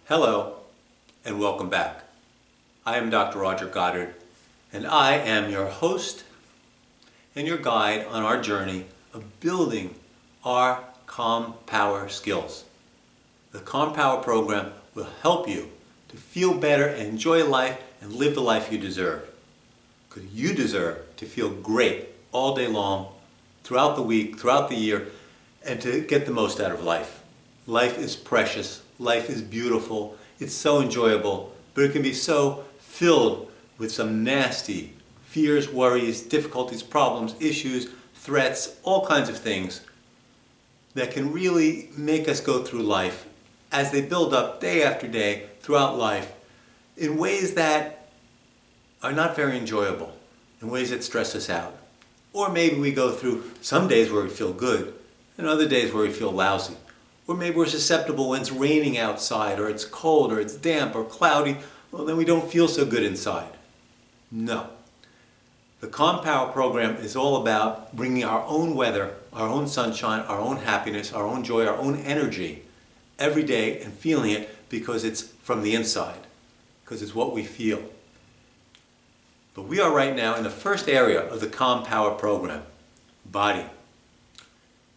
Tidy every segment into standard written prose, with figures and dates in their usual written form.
Hello and welcome back. I am Dr. Roger Goddard and I am your host and your guide on our journey of building our Calm Power skills. The Calm Power program will help you to feel better and enjoy life and live the life you deserve. Because you deserve to feel great all day long, throughout the week, throughout the year, and to get the most out of life. Life is precious. Life is beautiful. It's so enjoyable, but it can be so filled with some nasty fears, worries, difficulties, problems, issues, threats, all kinds of things that can really make us go through life as they build up day after day throughout life in ways that are not very enjoyable, in ways that stress us out. Or maybe we go through some days where we feel good and other days where we feel lousy. Or maybe we're susceptible when it's raining outside, or it's cold, or it's damp, or cloudy. Well, then we don't feel so good inside. No. The Calm Power program is all about bringing our own weather, our own sunshine, our own happiness, our own joy, our own energy every day and feeling it because it's from the inside, because it's what we feel. But we are right now in the first area of the Calm Power program, body.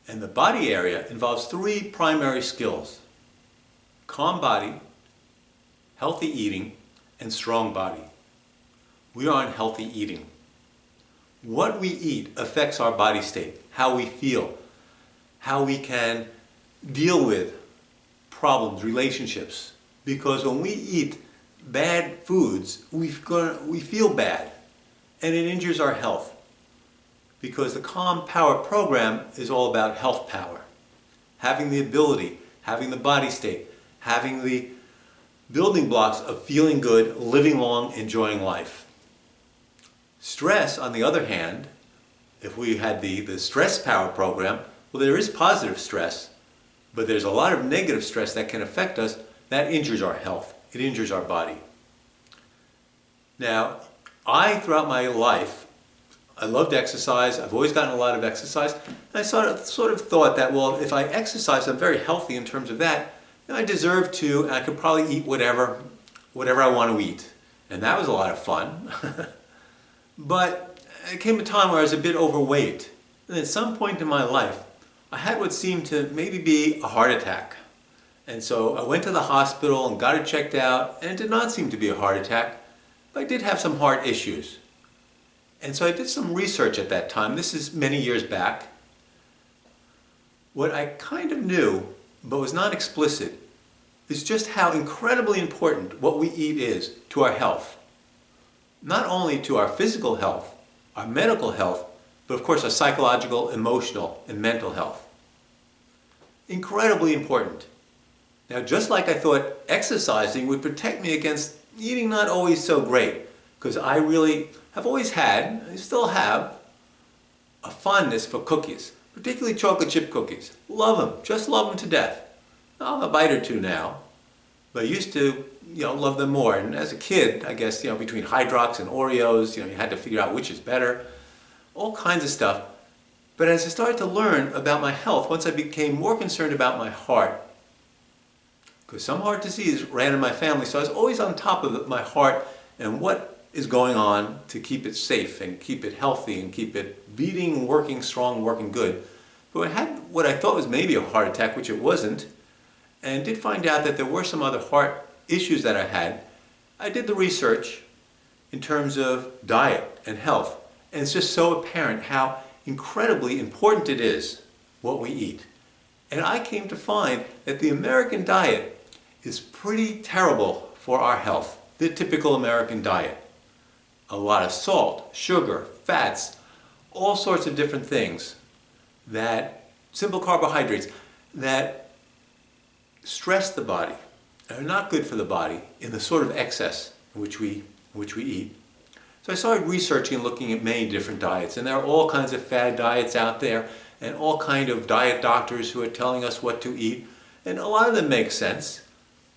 And the body area involves three primary skills: calm body, healthy eating, and strong body. We are on healthy eating. What we eat affects our body state, how we feel, how we can deal with problems, relationships. Because when we eat bad foods, we feel bad, and it injures our health. Because the Calm Power program is all about health power. Having the ability, having the body state, having the building blocks of feeling good, living long, enjoying life. Stress, on the other hand, if we had the Stress Power program, well, there is positive stress, but there's a lot of negative stress that can affect us that injures our health. It injures our body. Now, throughout my life, I loved exercise. I've always gotten a lot of exercise. And I sort of thought that, well, if I exercise, I'm very healthy in terms of that, then I deserve to, and I could probably eat whatever I want to eat. And that was a lot of fun. But it came a time where I was a bit overweight. And at some point in my life, I had what seemed to maybe be a heart attack. And so I went to the hospital and got it checked out, and it did not seem to be a heart attack, but I did have some heart issues. And so I did some research at that time. This is many years back. What I kind of knew, but was not explicit, is just how incredibly important what we eat is to our health. Not only to our physical health, our medical health, but of course our psychological, emotional, and mental health. Incredibly important. Now, just like I thought exercising would protect me against eating not always so great, because I really have always had, I still have, a fondness for cookies, particularly chocolate chip cookies. Love them, just love them to death. I'll have a bite or two now, but I used to, love them more. And as a kid, I guess, between Hydrox and Oreos, you had to figure out which is better, all kinds of stuff. But as I started to learn about my health, once I became more concerned about my heart, because some heart disease ran in my family, so I was always on top of my heart and what is going on to keep it safe and keep it healthy and keep it beating, working strong, working good. But I had what I thought was maybe a heart attack, which it wasn't, and did find out that there were some other heart issues that I had. I did the research in terms of diet and health, and it's just so apparent how incredibly important it is what we eat. And I came to find that the American diet is pretty terrible for our health, the typical American diet. A lot of salt, sugar, fats, all sorts of different things simple carbohydrates that stress the body and are not good for the body in the sort of excess in which we eat. So I started researching and looking at many different diets, and there are all kinds of fad diets out there and all kinds of diet doctors who are telling us what to eat, and a lot of them make sense,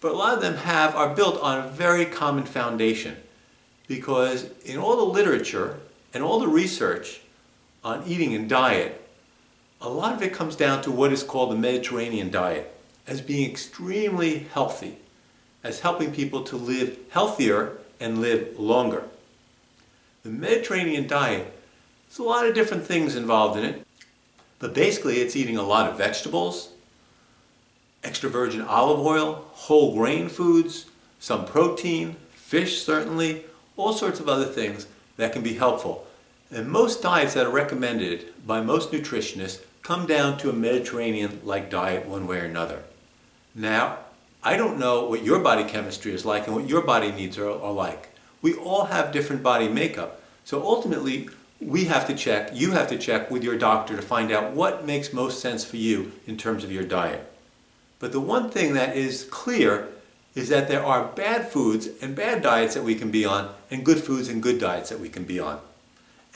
but a lot of them are built on a very common foundation. Because in all the literature and all the research on eating and diet, a lot of it comes down to what is called the Mediterranean diet as being extremely healthy as helping people to live healthier and live longer. The Mediterranean diet, there's a lot of different things involved in it, but basically it's eating a lot of vegetables, extra virgin olive oil, whole grain foods, some protein, fish certainly, all sorts of other things that can be helpful. And most diets that are recommended by most nutritionists come down to a Mediterranean-like diet one way or another. Now, I don't know what your body chemistry is like and what your body needs are like. We all have different body makeup. So ultimately, you have to check with your doctor to find out what makes most sense for you in terms of your diet. But the one thing that is clear is that there are bad foods and bad diets that we can be on, and good foods and good diets that we can be on.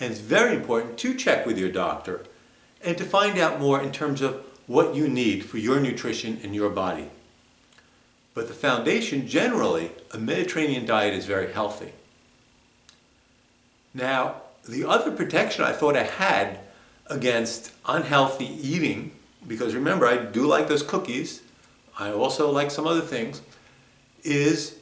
And it's very important to check with your doctor and to find out more in terms of what you need for your nutrition and your body. But the foundation, generally, a Mediterranean diet is very healthy. Now, the other protection I thought I had against unhealthy eating, because remember, I do like those cookies, I also like some other things, is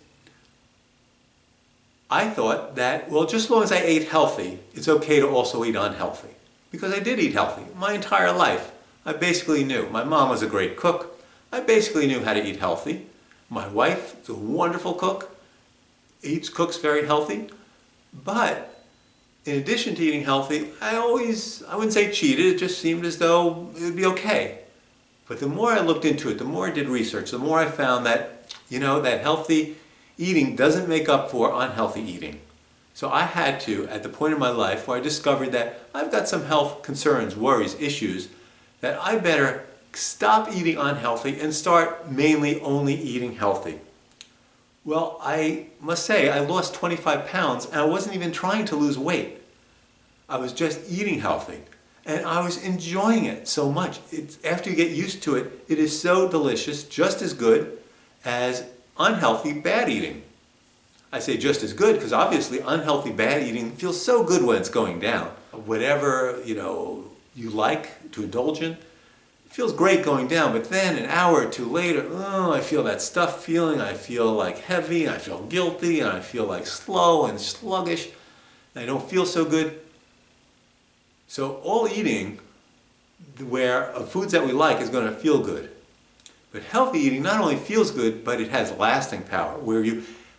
I thought that, well, just as long as I ate healthy, it's okay to also eat unhealthy. Because I did eat healthy my entire life. I basically knew. My mom was a great cook. I basically knew how to eat healthy. My wife is a wonderful cook, cooks very healthy. But in addition to eating healthy, I wouldn't say cheated, it just seemed as though it would be okay. But the more I looked into it, the more I did research, the more I found that, that healthy eating doesn't make up for unhealthy eating. So I had to, at the point in my life where I discovered that I've got some health concerns, worries, issues, that I better stop eating unhealthy and start mainly only eating healthy. Well, I must say I lost 25 pounds and I wasn't even trying to lose weight. I was just eating healthy and I was enjoying it so much. After you get used to it, it is so delicious, just as good as unhealthy bad eating. I say just as good because obviously unhealthy bad eating feels so good when it's going down. Whatever, you like to indulge in, it feels great going down, but then an hour or two later, I feel that stuff feeling, I feel like heavy, and I feel guilty, and I feel like slow and sluggish, and I don't feel so good. So all eating of foods that we like is going to feel good. But healthy eating not only feels good, but it has lasting power, where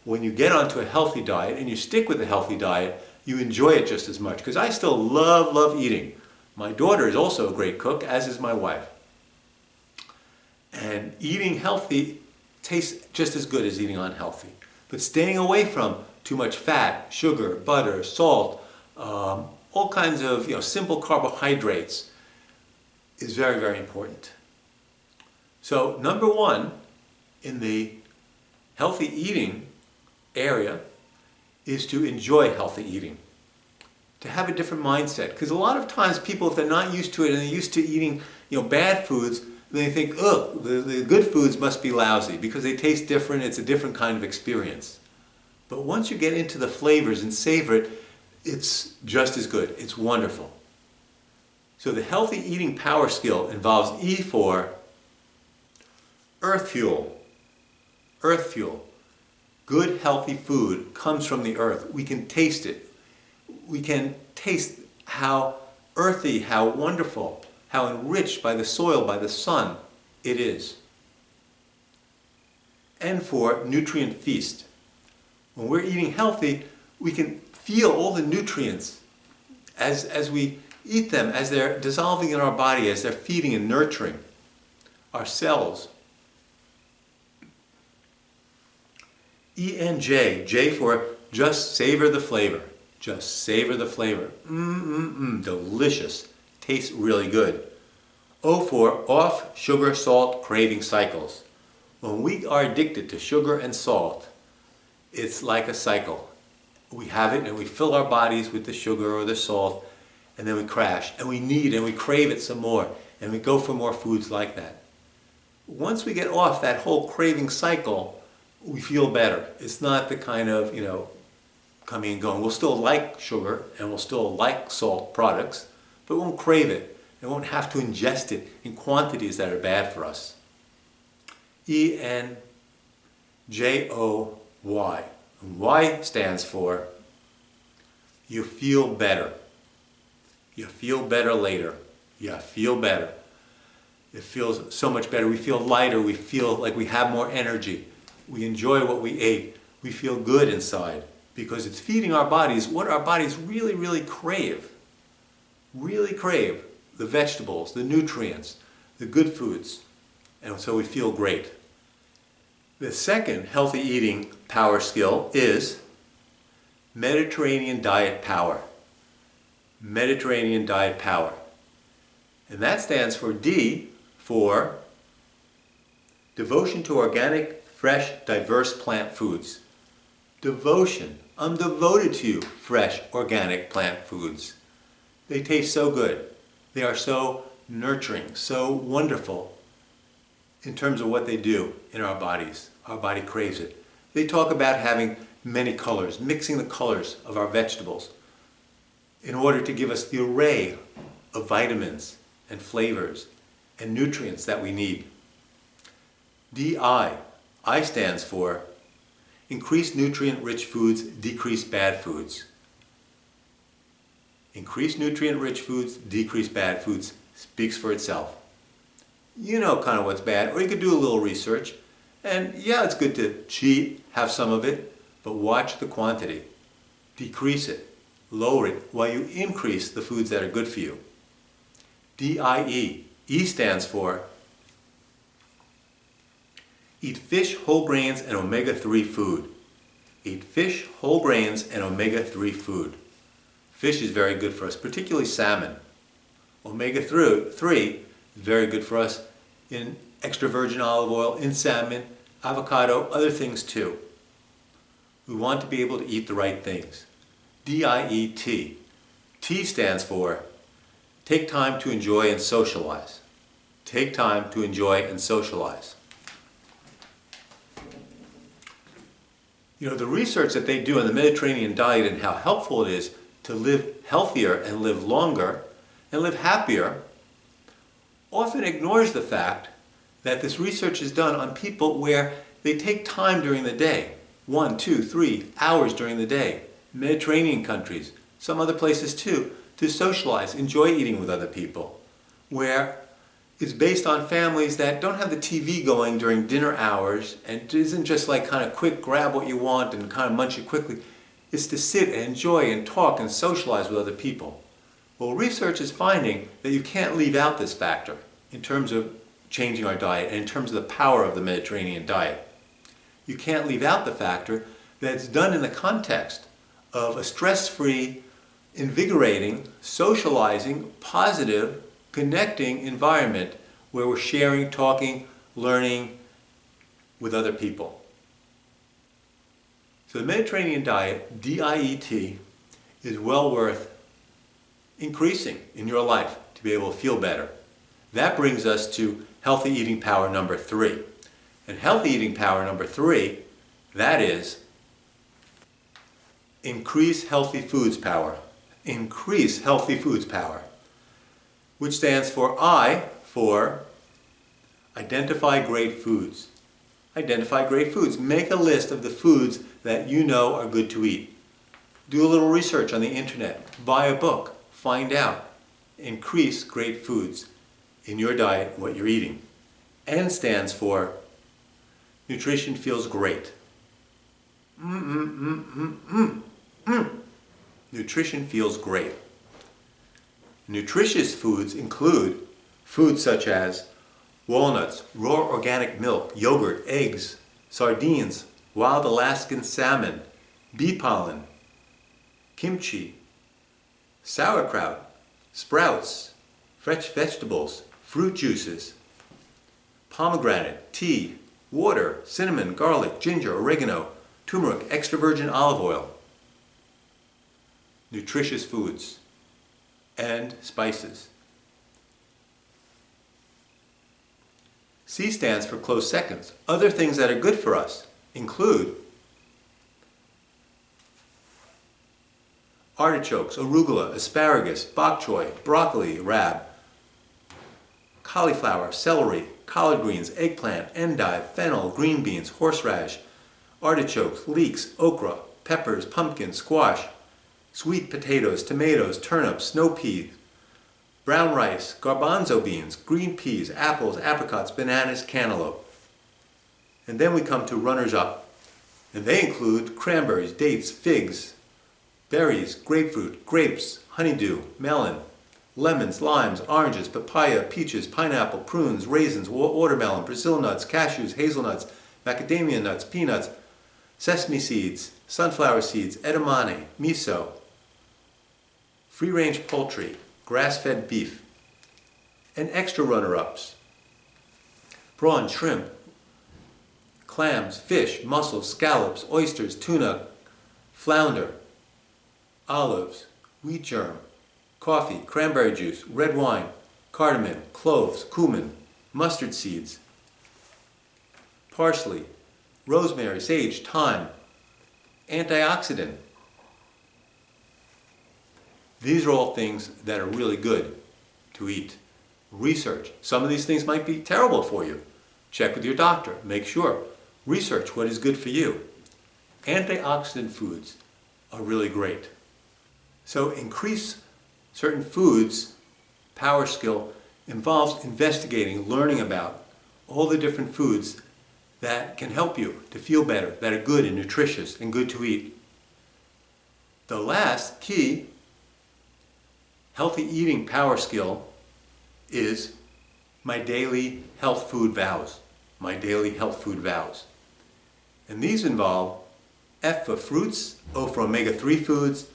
when you get onto a healthy diet and you stick with a healthy diet, you enjoy it just as much. Because I still love eating. My daughter is also a great cook, as is my wife. And eating healthy tastes just as good as eating unhealthy. But staying away from too much fat, sugar, butter, salt, all kinds of simple carbohydrates is very, very important. So number one in the healthy eating area is to enjoy healthy eating, to have a different mindset. Because a lot of times people, if they're not used to it and they're used to eating bad foods, they think, the good foods must be lousy because they taste different, it's a different kind of experience. But once you get into the flavors and savor it, it's just as good, it's wonderful. So the healthy eating power skill involves E for earth fuel. Earth fuel. Good healthy food comes from the earth. We can taste it. We can taste how earthy, how wonderful, how enriched by the soil, by the sun it is. And for nutrient feast. When we're eating healthy, we can feel all the nutrients as we eat them, as they're dissolving in our body, as they're feeding and nurturing our cells. E-N-J, J for just savor the flavor. Just savor the flavor. Delicious. Tastes really good. O for off sugar, salt, craving cycles. When we are addicted to sugar and salt, it's like a cycle. We have it and we fill our bodies with the sugar or the salt, and then we crash, and we need and we crave it some more, and we go for more foods like that. Once we get off that whole craving cycle, we feel better. It's not the kind of, coming and going. We'll still like sugar and we'll still like salt products, but we won't crave it and won't have to ingest it in quantities that are bad for us. E-N-F Joy. And Y stands for you feel better. You feel better later. You feel better. It feels so much better. We feel lighter. We feel like we have more energy. We enjoy what we ate. We feel good inside because it's feeding our bodies what our bodies really, really crave. Really crave the vegetables, the nutrients, the good foods. And so we feel great. The second healthy eating power skill is Mediterranean diet power. Mediterranean diet power. And that stands for D for devotion to organic, fresh, diverse plant foods. Devotion. I'm devoted to fresh, organic plant foods. They taste so good. They are so nurturing, so wonderful in terms of what they do in our bodies. Our body craves it. They talk about having many colors, mixing the colors of our vegetables in order to give us the array of vitamins and flavors and nutrients that we need. DI. I stands for increase nutrient-rich foods, decrease bad foods. Increase nutrient-rich foods, decrease bad foods. Speaks for itself. You know kind of what's bad, or you could do a little research. And yeah, it's good to cheat, have some of it, but watch the quantity. Decrease it, lower it, while you increase the foods that are good for you. DIE. E stands for eat fish, whole grains, and omega-3 food. Eat fish, whole grains, and omega-3 food. Fish is very good for us, particularly salmon. Omega-3 is very good for us in extra virgin olive oil, in salmon, avocado, other things too. We want to be able to eat the right things. DIET. T stands for take time to enjoy and socialize. Take time to enjoy and socialize. You know, the research that they do on the Mediterranean diet and how helpful it is to live healthier and live longer and live happier often ignores the fact that this research is done on people where they take time during the day, 1, 2, 3 hours during the day, Mediterranean countries, some other places too, to socialize, enjoy eating with other people, where it's based on families that don't have the TV going during dinner hours and isn't just like kind of quick grab what you want and kind of munch it quickly. It's to sit and enjoy and talk and socialize with other people. Well, research is finding that you can't leave out this factor in terms of changing our diet and in terms of the power of the Mediterranean diet. You can't leave out the factor that it's done in the context of a stress-free, invigorating, socializing, positive, connecting environment where we're sharing, talking, learning with other people. So the Mediterranean diet, DIET, is well worth increasing in your life to be able to feel better. That brings us to healthy eating power number 3. And healthy eating power number 3, that is increase healthy foods power. Increase healthy foods power, which stands for I for identify great foods. Identify great foods. Make a list of the foods that you know are good to eat. Do a little research on the internet. Buy a book. Find out. Increase great foods in your diet, what you're eating. N stands for nutrition feels great. Nutrition feels great. Nutritious foods include foods such as walnuts, raw organic milk, yogurt, eggs, sardines, wild Alaskan salmon, bee pollen, kimchi, sauerkraut, sprouts, fresh vegetables, fruit juices, pomegranate, tea, water, cinnamon, garlic, ginger, oregano, turmeric, extra virgin olive oil. Nutritious foods and spices. C stands for close seconds. Other things that are good for us include artichokes, arugula, asparagus, bok choy, broccoli, rab, cauliflower, celery, collard greens, eggplant, endive, fennel, green beans, horseradish, artichokes, leeks, okra, peppers, pumpkins, squash, sweet potatoes, tomatoes, turnips, snow peas, brown rice, garbanzo beans, green peas, apples, apricots, bananas, cantaloupe. And then we come to runners-up, and they include cranberries, dates, figs, berries, grapefruit, grapes, honeydew, melon, lemons, limes, oranges, papaya, peaches, pineapple, prunes, raisins, watermelon, Brazil nuts, cashews, hazelnuts, macadamia nuts, peanuts, sesame seeds, sunflower seeds, edamame, miso, free-range poultry, grass-fed beef, and extra runner-ups: prawn, shrimp, clams, fish, mussels, scallops, oysters, tuna, flounder, olives, wheat germ, coffee, cranberry juice, red wine, cardamom, cloves, cumin, mustard seeds, parsley, rosemary, sage, thyme, antioxidant. These are all things that are really good to eat. Research. Some of these things might be terrible for you. Check with your doctor. Make sure. Research what is good for you. Antioxidant foods are really great. So increase certain foods. Power skill involves investigating, learning about all the different foods that can help you to feel better, that are good and nutritious and good to eat. The last key healthy eating power skill is my daily health food vows. My daily health food vows. And these involve F for fruits, O for omega-3 foods,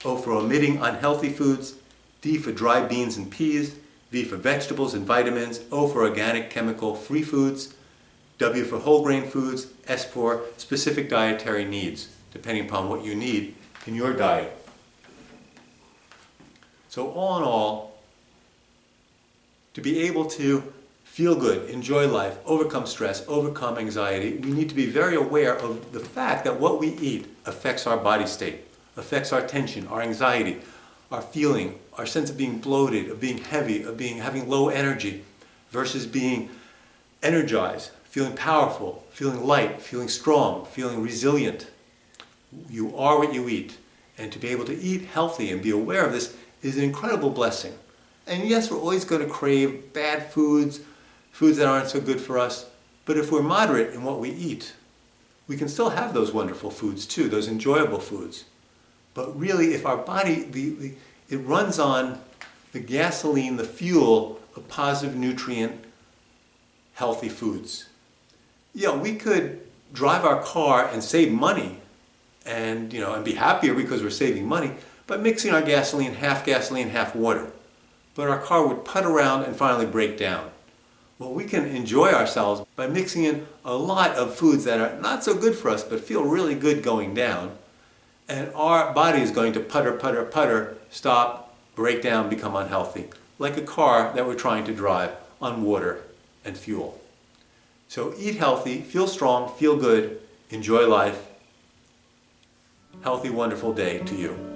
O for omitting unhealthy foods, D for dry beans and peas, V for vegetables and vitamins, O for organic chemical-free foods, W for whole grain foods, S for specific dietary needs, depending upon what you need in your diet. So all in all, to be able to feel good, enjoy life, overcome stress, overcome anxiety, we need to be very aware of the fact that what we eat affects our body state, affects our tension, our anxiety, our feeling, our sense of being bloated, of being heavy, of having low energy, versus being energized, feeling powerful, feeling light, feeling strong, feeling resilient. You are what you eat. And to be able to eat healthy and be aware of this is an incredible blessing. And yes, we're always going to crave bad foods, foods that aren't so good for us. But if we're moderate in what we eat, we can still have those wonderful foods too, those enjoyable foods. But really, if our body, it runs on the gasoline, the fuel of positive nutrient, healthy foods. Yeah, we could drive our car and save money and be happier because we're saving money by mixing our gasoline, half water. But our car would put around and finally break down. Well, we can enjoy ourselves by mixing in a lot of foods that are not so good for us but feel really good going down. And our body is going to putter, stop, break down, become unhealthy, like a car that we're trying to drive on water and fuel. So eat healthy, feel strong, feel good, enjoy life. Healthy, wonderful day to you.